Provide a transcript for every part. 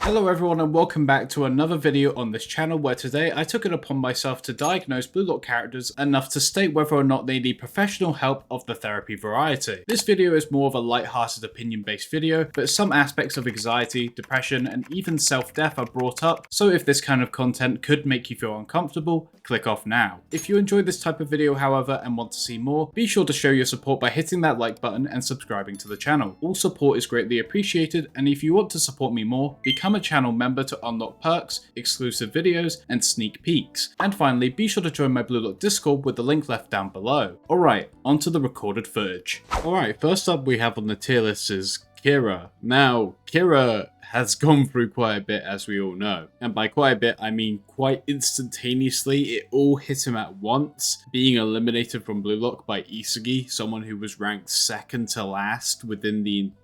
Hello everyone and welcome back to another video on this channel where today I took it upon myself to diagnose Blue Lock characters enough to state whether or not they need professional help of the therapy variety. This video is more of a light-hearted opinion based video, but some aspects of anxiety, depression and even self-death are brought up, so if this kind of content could make you feel uncomfortable, click off now. If you enjoyed this type of video however and want to see more, be sure to show your support by hitting that like button and subscribing to the channel. All support is greatly appreciated, and if you want to support me more, become a channel member to unlock perks, exclusive videos, and sneak peeks. And finally, be sure to join my Blue Lock Discord with the link left down below. Alright, onto the recorded footage. Alright, first up we have on the tier list is Kira. Now, Kira has gone through quite a bit, as we all know. And by quite a bit, I mean quite instantaneously. It all hit him at once. Being eliminated from Blue Lock by Isugi, someone who was ranked second to last within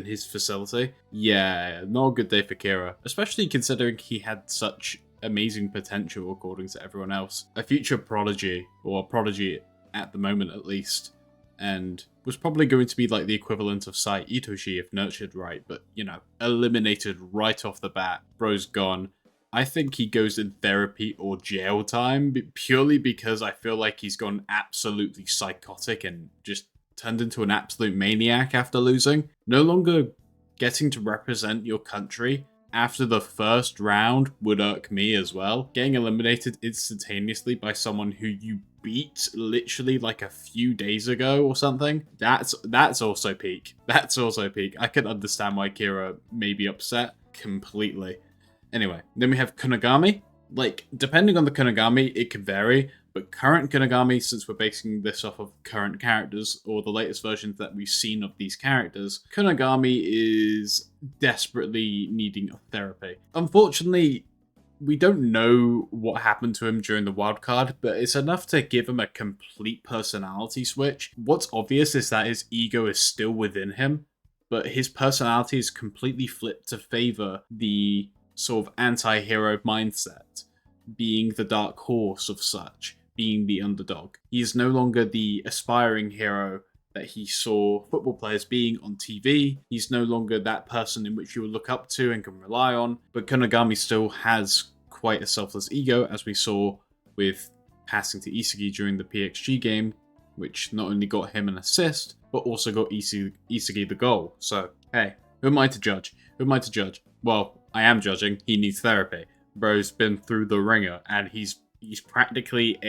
his facility. Yeah, not a good day for Kira, especially considering he had such amazing potential according to everyone else. A future prodigy, or a prodigy at the moment at least, and was probably going to be like the equivalent of Sai Itoshi if nurtured right, but you know, eliminated right off the bat. Bro's gone. I think he goes in therapy or jail time, purely because I feel like he's gone absolutely psychotic and just turned into an absolute maniac after losing. No longer getting to represent your country after the first round would irk me as well. Getting eliminated instantaneously by someone who you beat literally like a few days ago or something. That's also peak. That's also peak. I can understand why Kira may be upset completely. Anyway, then we have Kunigami. Like, depending on the Kunigami, it can vary. But current Kunigami, since we're basing this off of current characters, or the latest versions that we've seen of these characters, Kunigami is desperately needing therapy. Unfortunately, we don't know what happened to him during the wildcard, but it's enough to give him a complete personality switch. What's obvious is that his ego is still within him, but his personality is completely flipped to favor the sort of anti-hero mindset, being the dark horse of such, being the underdog. He is no longer the aspiring hero that he saw football players being on TV. He's no longer that person in which you will look up to and can rely on, but Kunigami still has quite a selfless ego, as we saw with passing to Isugi during the PXG game, which not only got him an assist, but also got Isugi the goal. So, hey, who am I to judge? Who am I to judge? Well, I am judging. He needs therapy. Bro's been through the ringer, and he's practically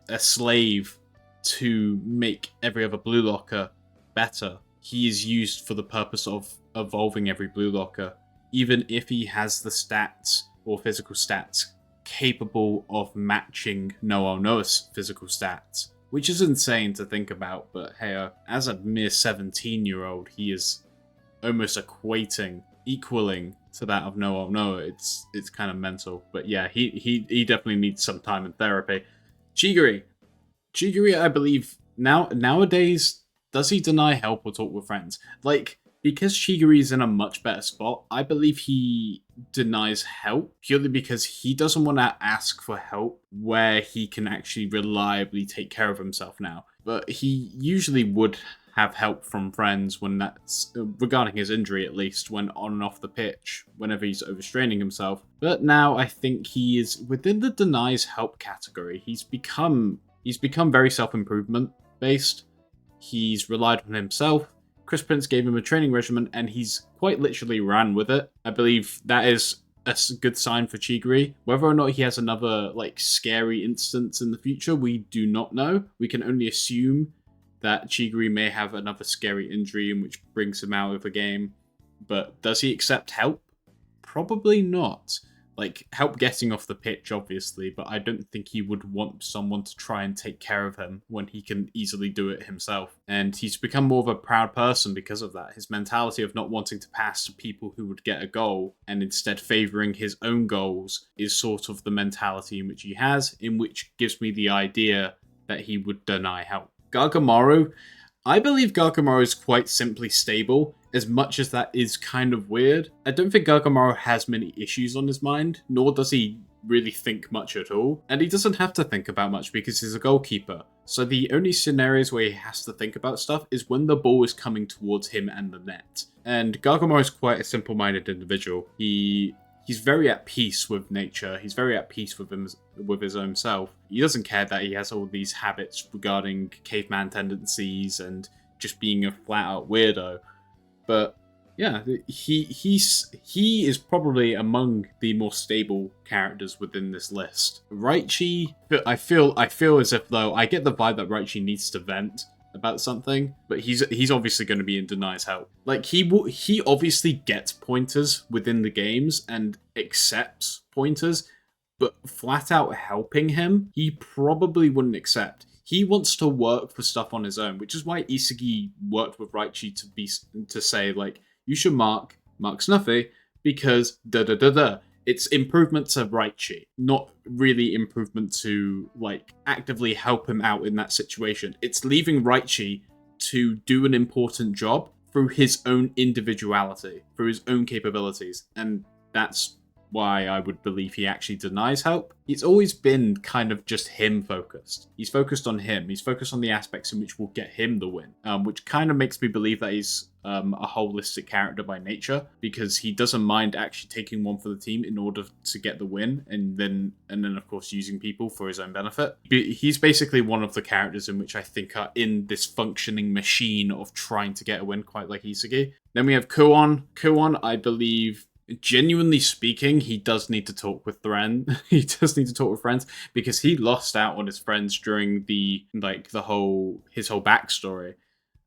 a slave to make every other Blue Locker better. He is used for the purpose of evolving every Blue Locker, even if he has the stats or physical stats capable of matching Noah's physical stats, which is insane to think about, but hey, as a mere 17-year-old, he is almost equaling to that of Noah. It's kind of mental, but yeah, he definitely needs some time in therapy. Chigiri, I believe nowadays, does he deny help or talk with friends? Like, because Chigiri is in a much better spot, I believe he denies help purely because he doesn't want to ask for help where he can actually reliably take care of himself now. But he usually would have help from friends when that's, regarding his injury at least, when on and off the pitch, whenever he's overstraining himself. But now I think he is within the denies help category. He's become very self-improvement based. He's relied on himself. Chris Prince gave him a training regimen and he's quite literally ran with it. I believe that is a good sign for Chigiri. Whether or not he has another like scary instance in the future, we do not know. We can only assume that Chigiri may have another scary injury in which brings him out of the game. But does he accept help? Probably not. Like, help getting off the pitch, obviously, but I don't think he would want someone to try and take care of him when he can easily do it himself. And he's become more of a proud person because of that. His mentality of not wanting to pass to people who would get a goal and instead favouring his own goals is sort of the mentality in which he has, in which gives me the idea that he would deny help. Gargamaru, I believe Gargamaru is quite simply stable, as much as that is kind of weird. I don't think Gargamaru has many issues on his mind, nor does he really think much at all. And he doesn't have to think about much because he's a goalkeeper. So the only scenarios where he has to think about stuff is when the ball is coming towards him and the net. And Gargamore is quite a simple-minded individual. He's very at peace with nature. He's very at peace with his own self. He doesn't care that he has all these habits regarding caveman tendencies and just being a flat-out weirdo. But yeah, he is probably among the more stable characters within this list. Raichi, I feel as if though I get the vibe that Raichi needs to vent about something, but he's obviously going to be in Denai's help. Like he obviously gets pointers within the games and accepts pointers, but flat out helping him, he probably wouldn't accept. He wants to work for stuff on his own, which is why Isugi worked with Raichi to say like, you should mark Snuffy because da-da-da-da. It's improvement to Raichi, not really improvement to, like, actively help him out in that situation. It's leaving Raichi to do an important job through his own individuality, through his own capabilities. And that's why I would believe he actually denies help. It's always been kind of just him focused. He's focused on him. He's focused on the aspects in which will get him the win, which kind of makes me believe that he's a holistic character by nature, because he doesn't mind actually taking one for the team in order to get the win, and then of course using people for his own benefit. He's basically one of the characters in which I think are in this functioning machine of trying to get a win, quite like Isugi. Then we have Kuon. Kuon, I believe, genuinely speaking, he does need to talk with he does need to talk with friends, because he lost out on his friends during his whole backstory.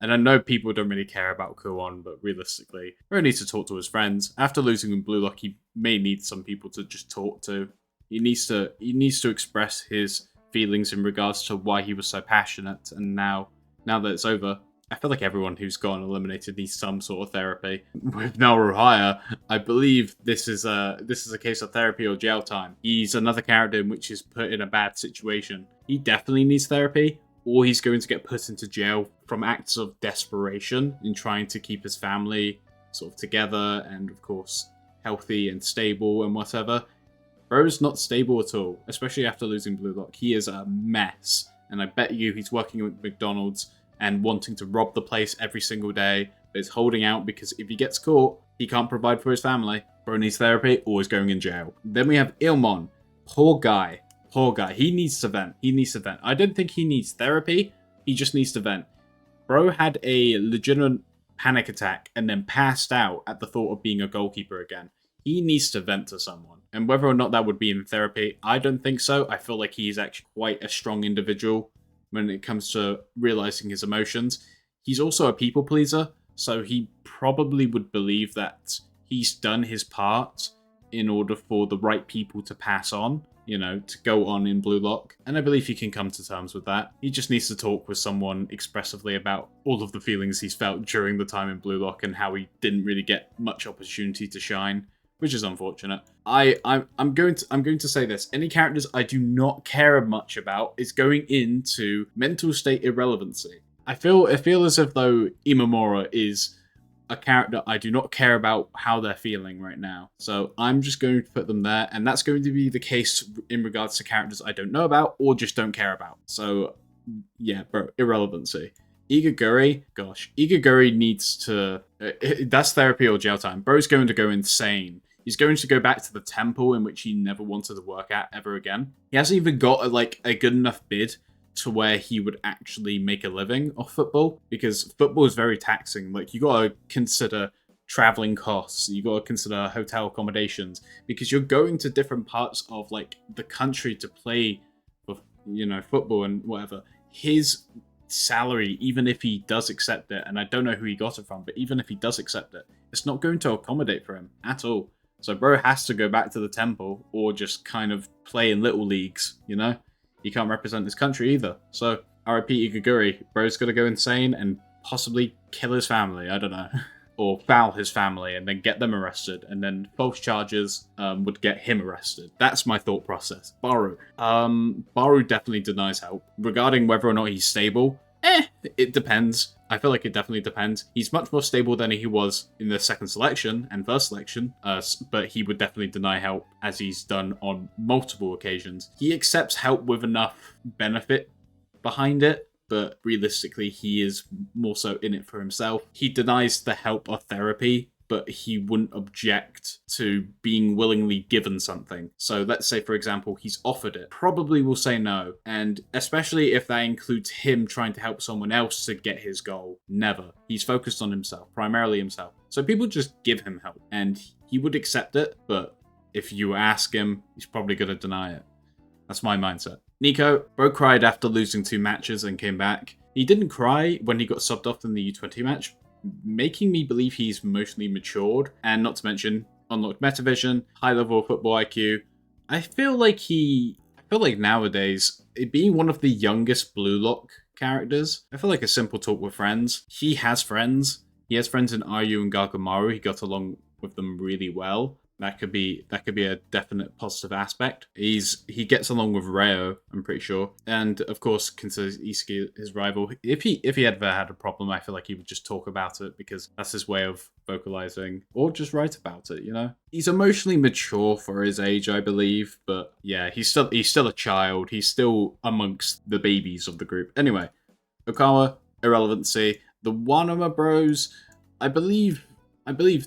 And I know people don't really care about Kuon, but realistically, he needs to talk to his friends. After losing in Blue Lock, he may need some people to just talk to. He needs to express his feelings in regards to why he was so passionate. And now that it's over, I feel like everyone who's gotten eliminated needs some sort of therapy. With Naruhaya, I believe this is a case of therapy or jail time. He's another character in which he's put in a bad situation. He definitely needs therapy, or he's going to get put into jail from acts of desperation in trying to keep his family sort of together and, of course, healthy and stable and whatever. Bro's not stable at all, especially after losing Blue Lock. He is a mess, and I bet you he's working at McDonald's and wanting to rob the place every single day, but is holding out because if he gets caught, he can't provide for his family. Bro needs therapy or is going in jail. Then we have Ilmon. Poor guy. He needs to vent. I don't think he needs therapy. He just needs to vent. Bro had a legitimate panic attack and then passed out at the thought of being a goalkeeper again. He needs to vent to someone. And whether or not that would be in therapy, I don't think so. I feel like he's actually quite a strong individual when it comes to realizing his emotions. He's also a people pleaser, so he probably would believe that he's done his part in order for the right people to pass on, to go on in Blue Lock. And I believe he can come to terms with that. He just needs to talk with someone expressively about all of the feelings he's felt during the time in Blue Lock and how he didn't really get much opportunity to shine, which is unfortunate. I'm going to say this. Any characters I do not care much about is going into mental state irrelevancy. I feel as if though Imamura is a character I do not care about how they're feeling right now. So I'm just going to put them there, and that's going to be the case in regards to characters I don't know about or just don't care about. So yeah, bro, irrelevancy. Igaguri needs to... that's therapy or jail time. Bro's going to go insane. He's going to go back to the temple in which he never wanted to work at ever again. He hasn't even got a good enough bid to where he would actually make a living off football, because football is very taxing. Like, you gotta consider traveling costs, you gotta consider hotel accommodations, because you're going to different parts of the country to play for football and whatever. His salary, even if he does accept it, and I don't know who he got it from, but even if he does accept it, it's not going to accommodate for him at all. So bro has to go back to the temple or just kind of play in little leagues, He can't represent his country either. So RIP Igaguri, bro's gonna go insane and possibly kill his family, I don't know. Or foul his family and then get them arrested, and then false charges would get him arrested. That's my thought process. Baru. Baru definitely denies help. Regarding whether or not he's stable, It depends. I feel like it definitely depends. He's much more stable than he was in the second selection and first selection, but he would definitely deny help, as he's done on multiple occasions. He accepts help with enough benefit behind it, but realistically, he is more so in it for himself. He denies the help of therapy, but he wouldn't object to being willingly given something. So let's say, for example, he's offered it. Probably will say no. And especially if that includes him trying to help someone else to get his goal. Never. He's focused on himself, primarily himself. So people just give him help, and he would accept it, but if you ask him, he's probably going to deny it. That's my mindset. Nico, bro cried after losing 2 matches and came back. He didn't cry when he got subbed off in the U20 match, making me believe he's emotionally matured, and not to mention unlocked metavision, high level football IQ. I feel like nowadays, being one of the youngest Blue Lock characters, I feel like a simple talk with friends. He has friends. He has friends in Ryu and Gargamaru. He got along with them really well. That could be a definite positive aspect. He gets along with Reo, I'm pretty sure, and of course considers Iski his rival. If he ever had a problem, I feel like he would just talk about it because that's his way of vocalizing, or just write about it. You know, he's emotionally mature for his age, I believe, but yeah, he's still a child. He's still amongst the babies of the group. Anyway, Okawa, irrelevancy. The Wanama Bros, I believe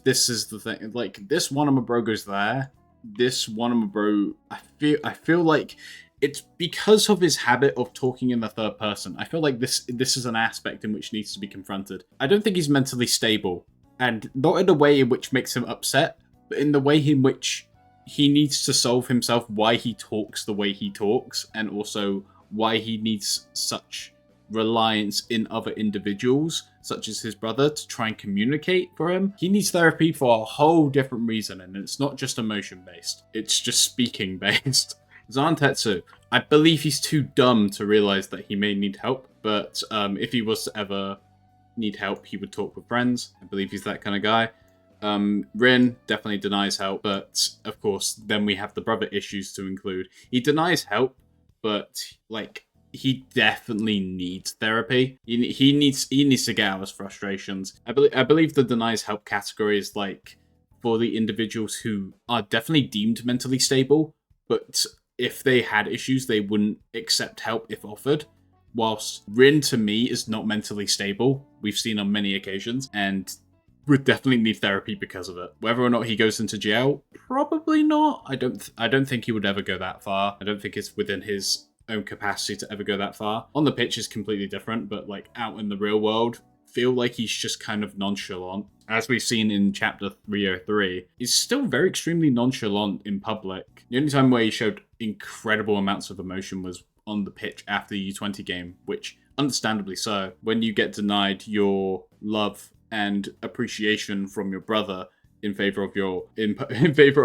this is the thing. Like, this Wanama Bro goes there. This Wanama Bro, I feel like it's because of his habit of talking in the third person. I feel like this is an aspect in which needs to be confronted. I don't think he's mentally stable, and not in a way in which makes him upset, but in the way in which he needs to solve himself why he talks the way he talks, and also why he needs such reliance in other individuals, such as his brother, to try and communicate for him. He needs therapy for a whole different reason, and it's not just emotion-based. It's just speaking-based. Zantetsu, I believe he's too dumb to realize that he may need help, but if he was to ever need help, he would talk with friends. I believe he's that kind of guy. Rin definitely denies help, but of course, then we have the brother issues to include. He denies help, but like, he definitely needs therapy. He needs to get out his frustrations. I believe the denies help category is like for the individuals who are definitely deemed mentally stable, but if they had issues, they wouldn't accept help if offered. Whilst Rin, to me, is not mentally stable. We've seen on many occasions, and would definitely need therapy because of it. Whether or not he goes into jail, probably not. I don't think he would ever go that far. I don't think it's within his own capacity to ever go that far. On the pitch is completely different, but like out in the real world, feel like he's just kind of nonchalant. As we've seen in chapter 303, he's still very extremely nonchalant in public. The only time where he showed incredible amounts of emotion was on the pitch after the U20 game, which understandably so. When you get denied your love and appreciation from your brother in favor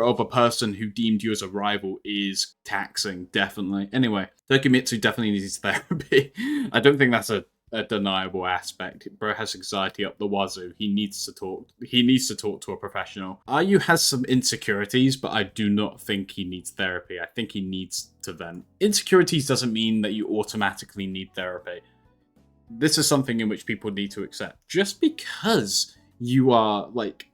of a person who deemed you as a rival is taxing, definitely. Anyway, Tokimitsu definitely needs therapy. I don't think that's a deniable aspect. Bro has anxiety up the wazoo. He needs to talk to a professional. Ayu has some insecurities, but I do not think he needs therapy. I think he needs to vent. Insecurities doesn't mean that you automatically need therapy. This is something in which people need to accept. Just because you are like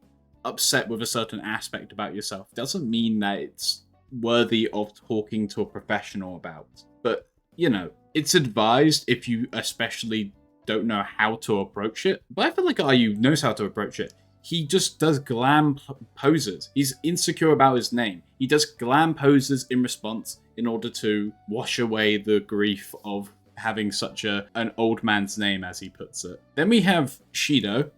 upset with a certain aspect about yourself doesn't mean that it's worthy of talking to a professional about. But, you know, it's advised if you especially don't know how to approach it. But I feel like Ayu knows how to approach it. He just does glam poses. He's insecure about his name. He does glam poses in response in order to wash away the grief of having such an old man's name, as he puts it. Then we have Shido.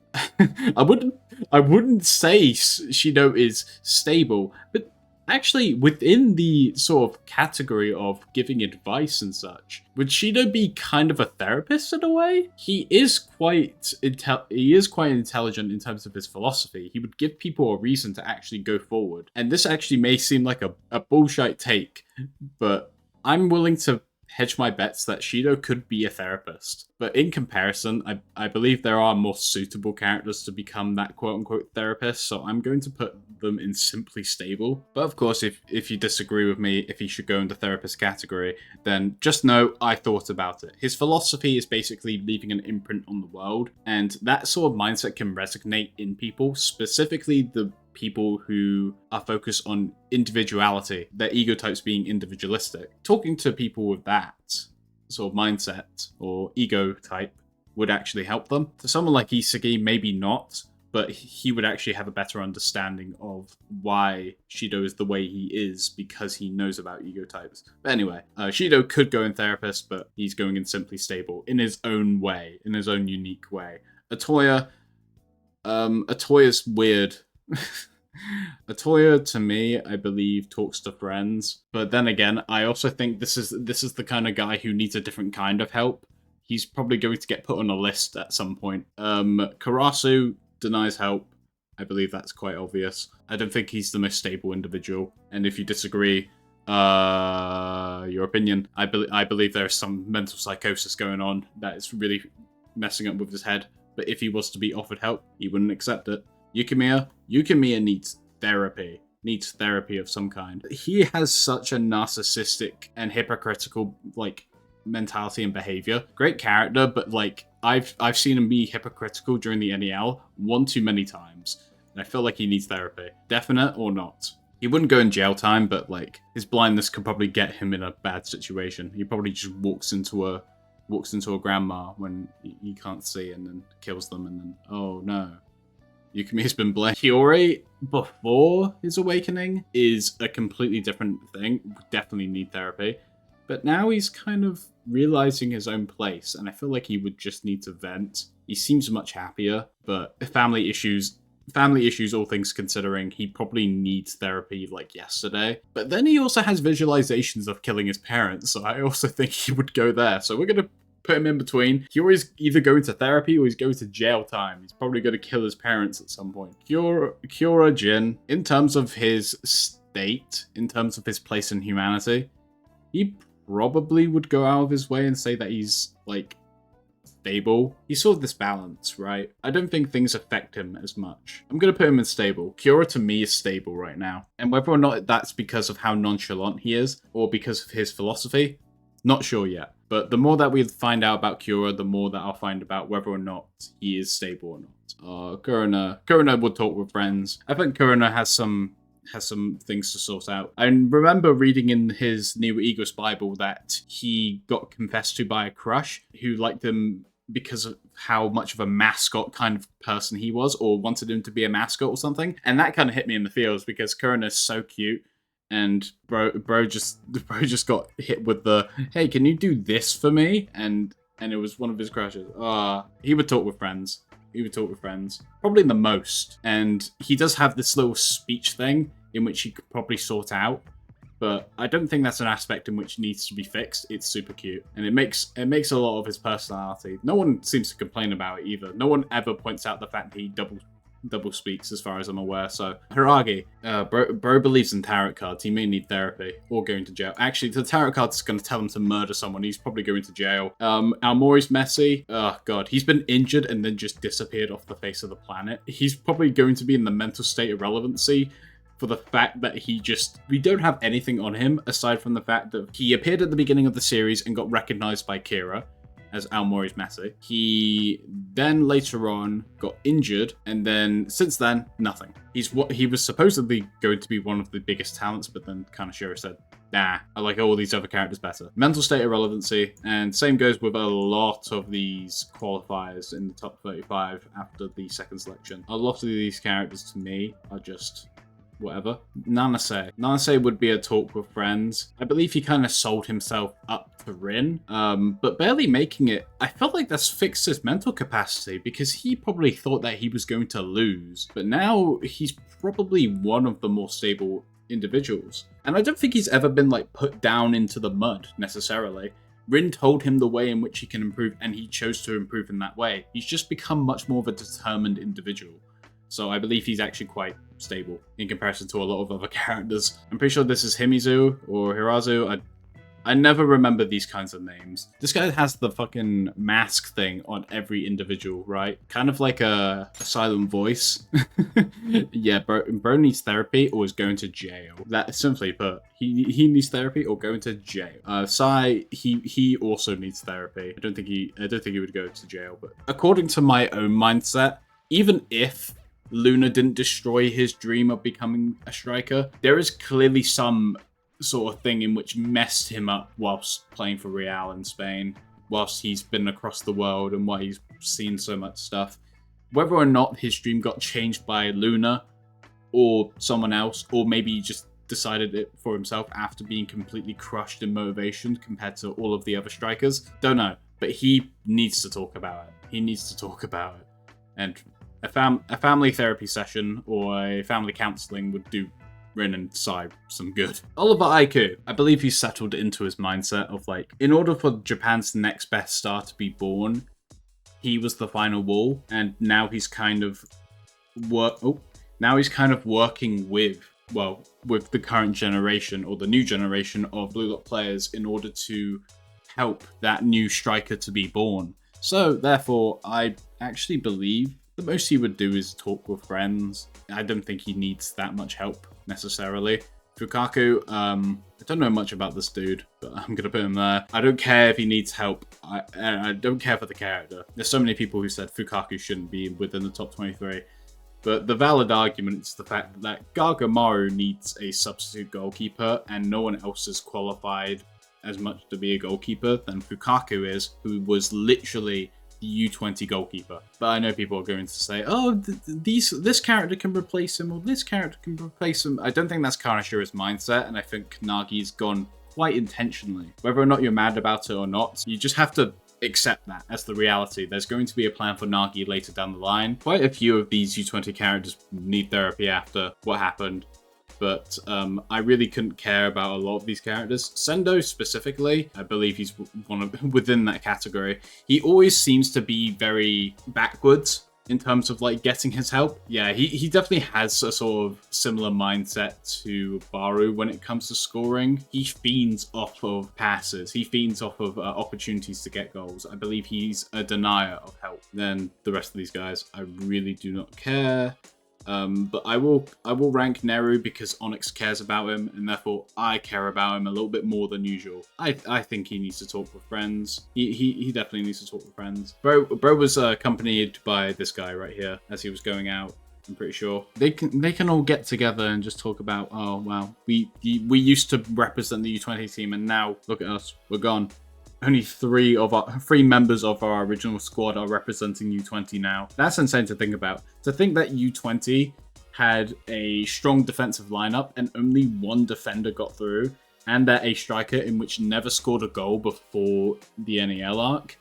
I wouldn't say Shido is stable, but actually within the sort of category of giving advice and such, would Shido be kind of a therapist in a way? He is quite intelligent in terms of his philosophy. He would give people a reason to actually go forward. And this actually may seem like a bullshit take, but I'm willing to hedge my bets that Shido could be a therapist. But in comparison, I believe there are more suitable characters to become that quote-unquote therapist, so I'm going to put them in simply stable. But of course, if you disagree with me, if he should go into therapist category, then just know I thought about it. His philosophy is basically leaving an imprint on the world, and that sort of mindset can resonate in people, specifically the people who are focused on individuality, their ego types being individualistic. Talking to people with that sort of mindset or ego type would actually help them. To someone like Isagi, maybe not, but he would actually have a better understanding of why Shido is the way he is because he knows about ego types. But anyway, Shido could go in therapist, but he's going in simply stable in his own way, in his own unique way. Atoya's weird. Atoya, to me, I believe, talks to friends. But then again, I also think this is the kind of guy who needs a different kind of help. He's probably going to get put on a list at some point. Karasu denies help. I believe that's quite obvious. I don't think he's the most stable individual. And if you disagree, your opinion, I believe there's some mental psychosis going on that is really messing up with his head. But if he was to be offered help, he wouldn't accept it. Yukiya needs therapy of some kind. He has such a narcissistic and hypocritical mentality and behavior. Great character, but I've seen him be hypocritical during the NEL one too many times, and I feel like he needs therapy. Definite or not? He wouldn't go in jail time, but his blindness could probably get him in a bad situation. He probably just walks into a grandma when he can't see and then kills them, and then oh no. Yukiya's been blamed. Hiyori, before his awakening, is a completely different thing. Would definitely need therapy. But now he's kind of realizing his own place, and I feel like he would just need to vent. He seems much happier, but family issues, all things considering, he probably needs therapy like yesterday. But then he also has visualizations of killing his parents, so I also think he would go there. So we're going to put him in between. Hiyori's either going to therapy or he's going to jail time. He's probably going to kill his parents at some point. Kyora Jin, in terms of his state, in terms of his place in humanity, he probably would go out of his way and say that he's stable. He's sort of this balance, right? I don't think things affect him as much. I'm going to put him in stable. Kyora to me is stable right now. And whether or not that's because of how nonchalant he is or because of his philosophy, not sure yet. But the more that we find out about Kyora, the more that I'll find about whether or not he is stable or not. Kurona would talk with friends. I think Kurona has some things to sort out. I remember reading in his New Egos Bible that he got confessed to by a crush who liked him because of how much of a mascot kind of person he was, or wanted him to be a mascot or something. And that kind of hit me in the feels because Kurona is so cute. And bro just got hit with the, hey, can you do this for me? And it was one of his crushes. He would talk with friends. Probably the most. And he does have this little speech thing in which he could probably sort out. But I don't think that's an aspect in which needs to be fixed. It's super cute. And it makes a lot of his personality. No one seems to complain about it either. No one ever points out the fact that he double speaks as far as I'm aware. So Hiragi, bro believes in tarot cards. He may need therapy or going to jail. Actually, the tarot card's going to tell him to murder someone. He's probably going to jail. Aomori's messy. Oh god, he's been injured and then just disappeared off the face of the planet. He's probably going to be in the mental state of relevancy for the fact that we don't have anything on him aside from the fact that he appeared at the beginning of the series and got recognized by Kira as Aomori's Messi. He then later on got injured, and then since then, nothing. He was supposedly going to be one of the biggest talents, but then Kaneshiro said, nah, I like all these other characters better. Mental state of relevancy, and same goes with a lot of these qualifiers in the top 35 after the second selection. A lot of these characters to me are just whatever. Nanase would be a talk with friends. I believe he kind of sold himself up to Rin, but barely making it. I felt like that's fixed his mental capacity because he probably thought that he was going to lose, but now he's probably one of the more stable individuals. And I don't think he's ever been put down into the mud necessarily. Rin told him the way in which he can improve, and he chose to improve in that way. He's just become much more of a determined individual. So I believe he's actually quite stable in comparison to a lot of other characters. I'm pretty sure this is Himizu or Hirazu. I never remember these kinds of names. This guy has the fucking mask thing on every individual, right? Kind of like a silent voice. Yeah, bro needs therapy or is going to jail. That simply put, he needs therapy or going to jail. Sai, he also needs therapy. I don't think he would go to jail, but according to my own mindset, even if Luna didn't destroy his dream of becoming a striker, there is clearly some sort of thing in which messed him up whilst playing for Real in Spain, whilst he's been across the world and why he's seen so much stuff. Whether or not his dream got changed by Luna or someone else, or maybe he just decided it for himself after being completely crushed in motivation compared to all of the other strikers, don't know. But he needs to talk about it. He needs to talk about it. And a family therapy session or a family counselling would do Rin and Sai some good. Oliver Aiku, I believe he's settled into his mindset of like, in order for Japan's next best star to be born, he was the final wall, and now he's kind of working with the current generation or the new generation of Blue Lock players in order to help that new striker to be born. So therefore, I actually believe the most he would do is talk with friends. I don't think he needs that much help necessarily. Fukaku, I don't know much about this dude, but I'm gonna put him there. I don't care if he needs help. I don't care for the character. There's so many people who said Fukaku shouldn't be within the top 23. But the valid argument is the fact that Gargamaru needs a substitute goalkeeper and no one else is qualified as much to be a goalkeeper than Fukaku is, who was literally the U20 goalkeeper. But I know people are going to say, oh, this character can replace him, or this character can replace him. I don't think that's Kaneshira's mindset, and I think Nagi's gone quite intentionally. Whether or not you're mad about it or not, you just have to accept that as the reality. There's going to be a plan for Nagi later down the line. Quite a few of these U20 characters need therapy after what happened. But I really couldn't care about a lot of these characters. Sendo specifically, I believe he's within that category. He always seems to be very backwards in terms of like getting his help. Yeah, he definitely has a sort of similar mindset to Baru when it comes to scoring. He feeds off of passes. He feeds off of opportunities to get goals. I believe he's a denier of help. Then the rest of these guys, I really do not care. But I will rank Neru because Onyx cares about him, and therefore I care about him a little bit more than usual. I think he needs to talk with friends. He definitely needs to talk with friends. Bro was accompanied by this guy right here as he was going out. I'm pretty sure they can all get together and just talk about, oh wow, we used to represent the U20 team, and now look at us, we're gone. Only three members of our original squad are representing U20 now. That's insane to think about. To think that U20 had a strong defensive lineup and only one defender got through, and they're a striker in which never scored a goal before the NEL arc,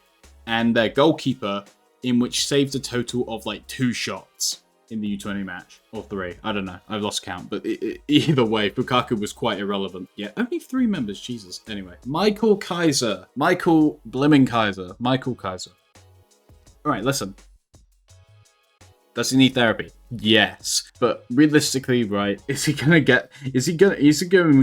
and their goalkeeper in which saved a total of like 2 shots in the U20 match, or 3. I don't know. I've lost count, but either way, Fukaku was quite irrelevant. Yeah, only 3 members, Jesus. Anyway, Michael Kaiser. Michael Kaiser. All right, listen. Does he need therapy? Yes, but realistically, right? Is he going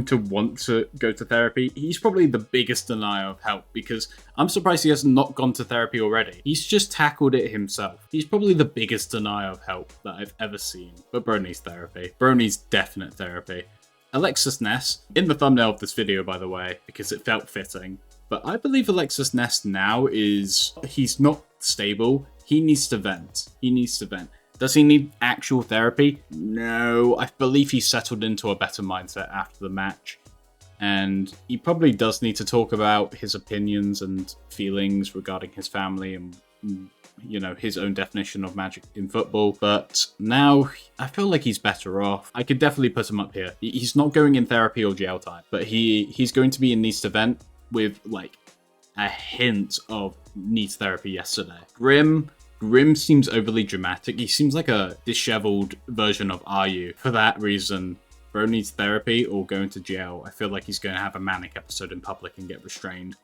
to want to go to therapy? He's probably the biggest denier of help, because I'm surprised he has not gone to therapy already. He's just tackled it himself. He's probably the biggest denier of help that I've ever seen. But bro needs therapy. Bro needs definite therapy. Alexis Ness, in the thumbnail of this video, by the way, because it felt fitting. But I believe Alexis Ness now he's not stable. He needs to vent. Does he need actual therapy? No, I believe he settled into a better mindset after the match. And he probably does need to talk about his opinions and feelings regarding his family and, you know, his own definition of magic in football. But now I feel like he's better off. I could definitely put him up here. He's not going in therapy or jail time, but he's going to be in needs to vent with like a hint of needs therapy yesterday. Grim seems overly dramatic. He seems like a disheveled version of Ryu. For that reason, bro needs therapy or going to jail. I feel like he's going to have a manic episode in public and get restrained.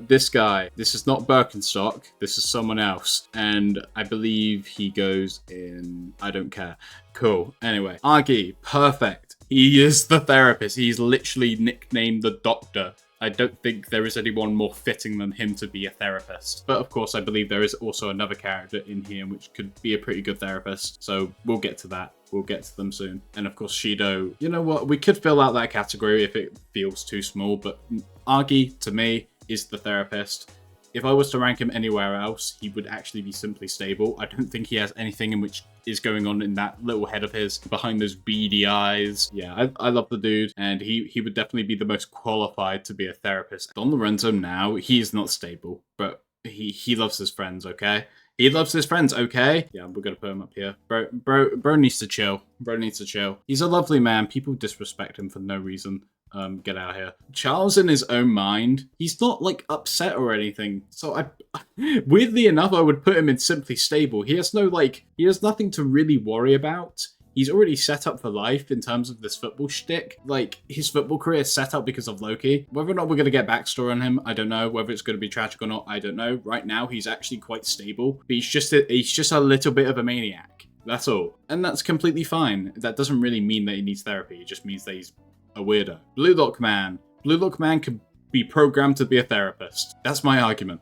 This guy, this is not Birkenstock. This is someone else. And I believe he goes in, I don't care. Cool. Anyway, Agi, perfect. He is the therapist. He's literally nicknamed the doctor I don't think there is anyone more fitting than him to be a therapist. But of course, I believe there is also another character in here which could be a pretty good therapist. So we'll get to that. We'll get to them soon. And of course, Shido, you know what? We could fill out that category if it feels too small, but Argy, to me, is the therapist. If I was to rank him anywhere else, he would actually be simply stable. I don't think he has anything in which is going on in that little head of his behind those beady eyes. Yeah, I love the dude, and he would definitely be the most qualified to be a therapist. Don Lorenzo now, he is not stable, but he loves his friends, okay? He loves his friends, okay? Yeah, we're gonna put him up here. Bro needs to chill. Bro needs to chill. He's a lovely man. People disrespect him for no reason. Get out of here. Charles in his own mind, he's not like upset or anything. So weirdly enough, I would put him in simply stable. He has nothing to really worry about. He's already set up for life in terms of this football shtick. Like, his football career is set up because of Loki. Whether or not we're going to get backstory on him, I don't know. Whether it's going to be tragic or not, I don't know. Right now, he's actually quite stable. But he's just a little bit of a maniac. That's all. And that's completely fine. That doesn't really mean that he needs therapy. It just means that he's a weirdo. Blue Lock Man. Blue Lock Man could be programmed to be a therapist. That's my argument.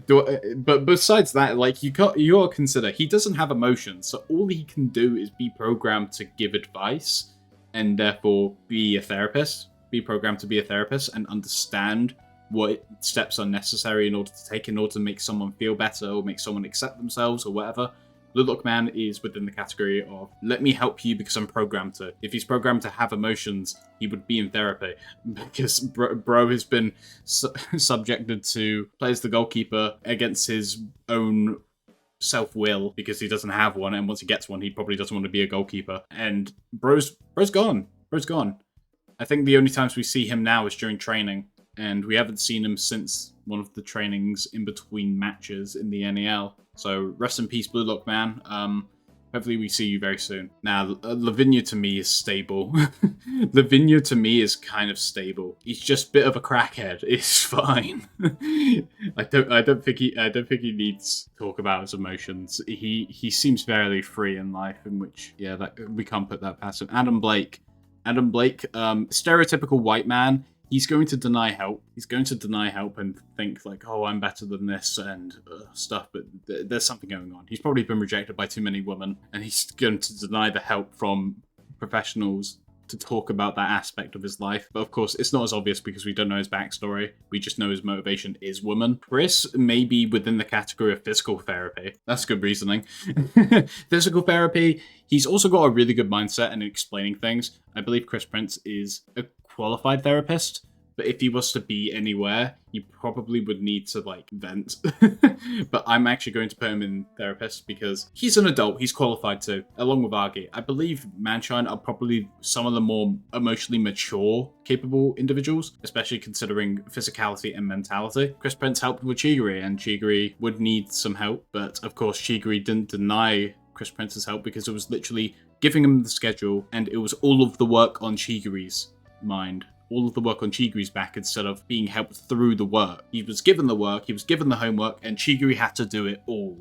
But besides that, like, you gotta consider, he doesn't have emotions, so all he can do is be programmed to give advice, and therefore be a therapist. Be programmed to be a therapist and understand what steps are necessary in order to take in order to make someone feel better or make someone accept themselves or whatever. Blue Lock Man is within the category of, let me help you because I'm programmed to. If he's programmed to have emotions, he would be in therapy. Because bro has been subjected to play as the goalkeeper against his own self-will because he doesn't have one, and once he gets one, he probably doesn't want to be a goalkeeper. And bro's gone. Bro's gone. I think the only times we see him now is during training, and we haven't seen him since one of the trainings in between matches in the NEL. So rest in peace, Blue Lock Man. Hopefully we see you very soon. Now, Lavinia to me is stable. Lavinia to me is kind of stable. He's just a bit of a crackhead. It's fine. I don't think he needs to talk about his emotions. He seems fairly free in life, in which, yeah, that we can't put that past him. Adam Blake, stereotypical white man. He's going to deny help. He's going to deny help and think like, oh, I'm better than this and stuff, but there's something going on. He's probably been rejected by too many women, and he's going to deny the help from professionals to talk about that aspect of his life. But of course, it's not as obvious because we don't know his backstory. We just know his motivation is woman. Chris may be within the category of physical therapy. That's good reasoning. Physical therapy. He's also got a really good mindset in explaining things. I believe Chris Prince is a qualified therapist, but if he was to be anywhere, he probably would need to, like, vent. But I'm actually going to put him in therapist because he's an adult, he's qualified to, along with Argy. I believe Manshine are probably some of the more emotionally mature, capable individuals, especially considering physicality and mentality. Chris Prince helped with Chigiri, and Chigiri would need some help, but of course Chigiri didn't deny Chris Prince's help because it was literally giving him the schedule, and it was all of the work on Chigiri's mind, all of the work on Chigiri's back instead of being helped through the work. He was given the work, he was given the homework, and Chigiri had to do it all.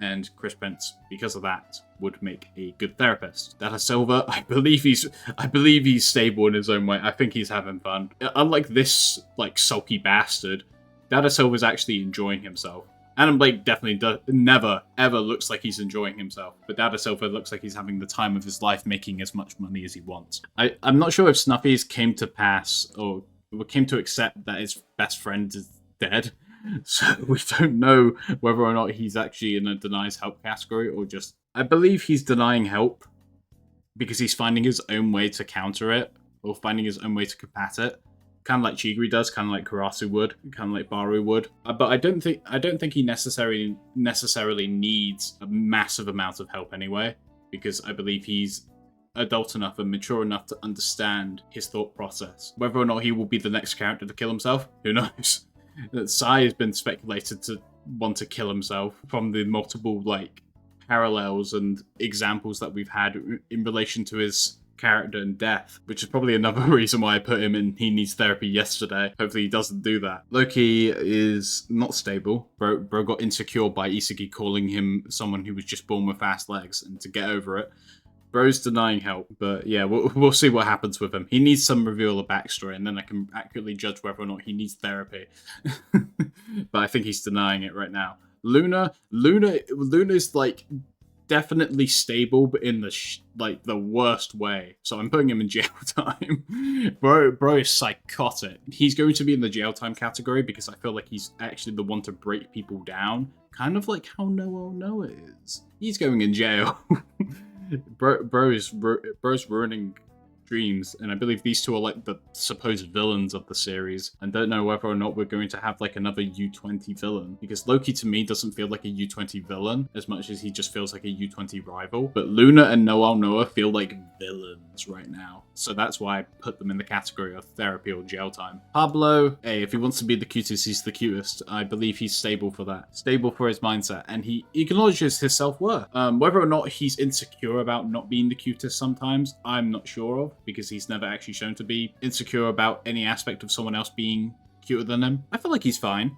And Chris Prince, because of that, would make a good therapist. Data Silva, I believe he's stable in his own way. I think he's having fun. Unlike this, like, sulky bastard, Data Silva's actually enjoying himself. Adam Blake definitely never, ever looks like he's enjoying himself. But Dada Silva looks like he's having the time of his life making as much money as he wants. I'm not sure if Snuffy's came to pass or came to accept that his best friend is dead. So we don't know whether or not he's actually in a denies help category or just... I believe he's denying help because he's finding his own way to counter it or finding his own way to combat it. Kind of like Chigiri does, kind of like Karasu would, kind of like Baru would. But I don't think he necessarily needs a massive amount of help anyway, because I believe he's adult enough and mature enough to understand his thought process. Whether or not he will be the next character to kill himself, who knows? Sai has been speculated to want to kill himself from the multiple, like, parallels and examples that we've had in relation to his character and death, which is probably another reason why I put him in he needs therapy yesterday. Hopefully he doesn't do that. Loki is not stable. Bro got insecure by Isagi calling him someone who was just born with fast legs, and to get over it, Bro's denying help, but yeah, we'll see what happens with him. He needs some reveal of backstory, and then I can accurately judge whether or not he needs therapy. But I think he's denying it right now. Luna's like definitely stable, but in the like the worst way. So I'm putting him in jail time. Bro is psychotic. He's going to be in the jail time category because I feel like he's actually the one to break people down, kind of like how Noah is. He's going in jail. Bro's ruining dreams, and I believe these two are like the supposed villains of the series, and don't know whether or not we're going to have like another U20 villain, because Loki to me doesn't feel like a U20 villain as much as he just feels like a U20 rival, but Luna and Noah feel like villains right now, so that's why I put them in the category of therapy or jail time. Pablo, hey, if he wants to be the cutest, he's the cutest. I believe he's stable for that, stable for his mindset, and he acknowledges his self-worth. Whether or not he's insecure about not being the cutest sometimes, I'm not sure of, because he's never actually shown to be insecure about any aspect of someone else being cuter than him. I feel like he's fine.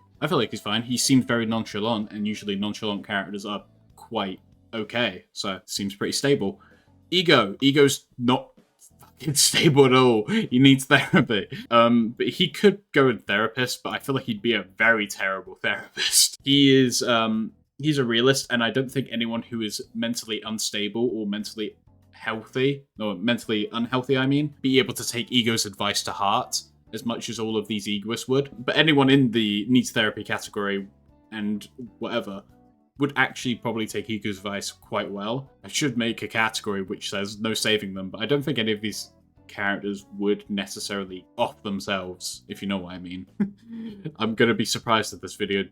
He seems very nonchalant, and usually nonchalant characters are quite okay, so it seems pretty stable. Ego's not fucking stable at all. He needs therapy. But he could go with therapist, but I feel like he'd be a very terrible therapist. He's a realist, and I don't think anyone who is mentally unstable or mentally healthy, or mentally unhealthy, I mean, be able to take Ego's advice to heart as much as all of these egoists would. But anyone in the needs therapy category and whatever would actually probably take Ego's advice quite well. I should make a category which says no saving them, but I don't think any of these characters would necessarily off themselves, if you know what I mean. I'm gonna be surprised if this video,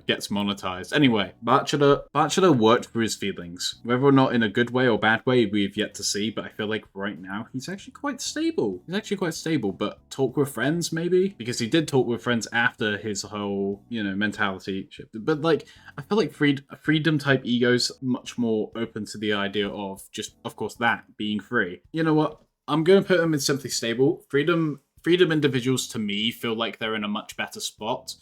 gets monetized. Anyway, Bachelor worked for his feelings. Whether or not in a good way or bad way, we've yet to see, but I feel like right now he's actually quite stable. But talk with friends, maybe? Because he did talk with friends after his whole, mentality shift. But like, I feel like freedom type Ego's much more open to the idea of just, of course, that being free. You know what? I'm going to put them in simply stable. Freedom individuals, to me, feel like they're in a much better spot.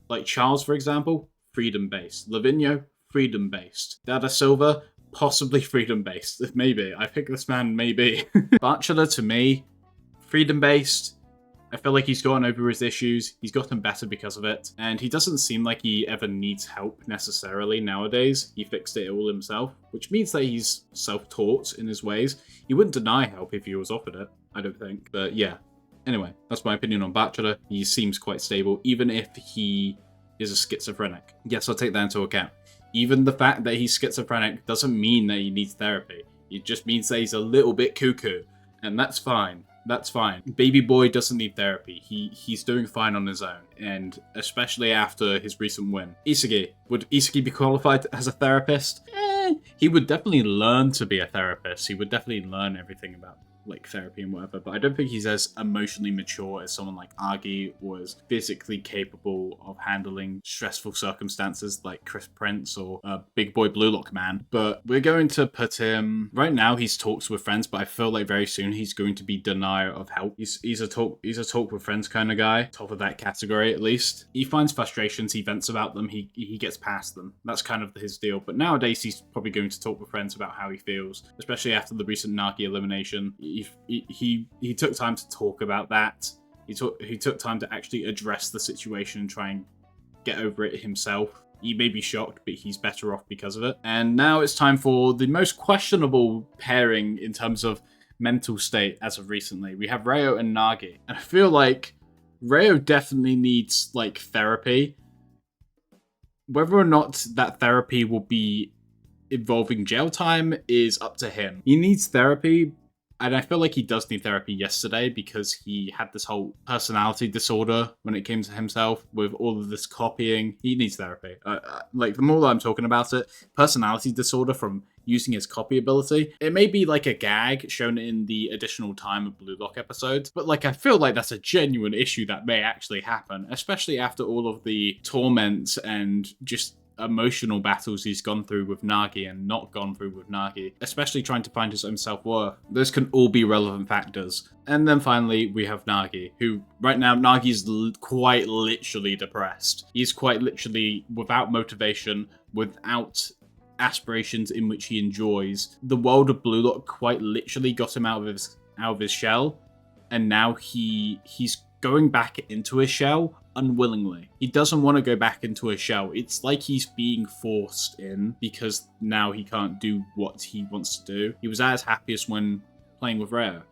Like Charles, for example, freedom-based. Lavinia, freedom-based. Dada Silva, possibly freedom-based. Maybe. I pick this man, maybe. Bachelor, to me, freedom-based. I feel like he's gotten over his issues, he's gotten better because of it, and he doesn't seem like he ever needs help necessarily nowadays. He fixed it all himself, which means that he's self-taught in his ways. He wouldn't deny help if he was offered it, I don't think. But yeah, anyway, that's my opinion on Bachelor. He seems quite stable, even if he is a schizophrenic. Yes, I'll take that into account. Even the fact that he's schizophrenic doesn't mean that he needs therapy. It just means that he's a little bit cuckoo, and that's fine. That's fine. Baby boy doesn't need therapy. He's doing fine on his own, and especially after his recent win. Isagi. Would Isagi be qualified as a therapist? He would definitely learn to be a therapist. He would definitely learn everything about like therapy and whatever, but I don't think he's as emotionally mature as someone like Agi, or as physically capable of handling stressful circumstances like Chris Prince or Big Boy Blue Lock Man. But we're going to put him right now. He's talks with friends, but I feel like very soon he's going to be denier of help. He's a talk with friends kind of guy, top of that category at least. He finds frustrations, he vents about them, he gets past them. That's kind of his deal. But nowadays he's probably going to talk with friends about how he feels, especially after the recent Nagi elimination. He took time to talk about that. He took time to actually address the situation and try and get over it himself. He may be shocked, but he's better off because of it. And now it's time for the most questionable pairing in terms of mental state as of recently. We have Rayo and Nagi. And I feel like Rayo definitely needs like therapy. Whether or not that therapy will be involving jail time is up to him. He needs therapy. And I feel like he does need therapy yesterday because he had this whole personality disorder when it came to himself with all of this copying. He needs therapy. Like, the more that I'm talking about it, personality disorder from using his copy ability, it may be like a gag shown in the additional time of Blue Lock episodes, but like I feel like that's a genuine issue that may actually happen, especially after all of the torment and just emotional battles he's gone through with Nagi and not gone through with Nagi, especially trying to find his own self-worth. Those can all be relevant factors. And then finally, we have Nagi, who right now, Nagi's quite literally depressed. He's quite literally without motivation, without aspirations in which he enjoys. The world of Blue Lock quite literally got him out of his shell, and now he's going back into his shell unwillingly. He doesn't want to go back into a shell. It's like he's being forced in because now he can't do what he wants to do. He was at his happiest when playing with Rhea,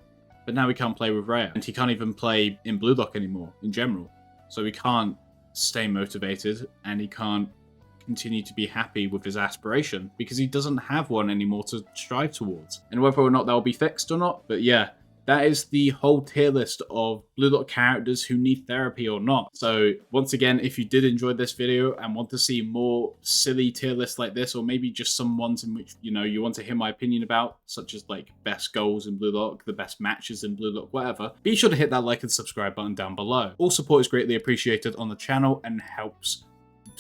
but now he can't play with Rhea, and he can't even play in Blue Lock anymore in general. So he can't stay motivated, and he can't continue to be happy with his aspiration because he doesn't have one anymore to strive towards. And whether or not that'll be fixed or not, but yeah, that is the whole tier list of Blue Lock characters who need therapy or not. So once again, if you did enjoy this video and want to see more silly tier lists like this, or maybe just some ones in which, you know, you want to hear my opinion about, such as like best goals in Blue Lock, the best matches in Blue Lock, whatever, be sure to hit that like and subscribe button down below. All support is greatly appreciated on the channel and helps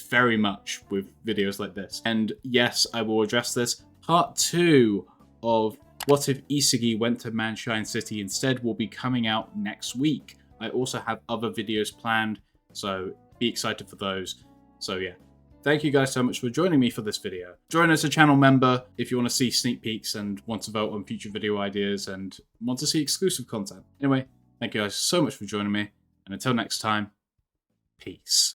very much with videos like this. And yes, I will address this. Part 2 of What If Isagi Went to Manshine City Instead will be coming out next week. I also have other videos planned, so be excited for those. So yeah, thank you guys so much for joining me for this video. Join as a channel member if you want to see sneak peeks and want to vote on future video ideas and want to see exclusive content. Anyway, thank you guys so much for joining me, and until next time, peace.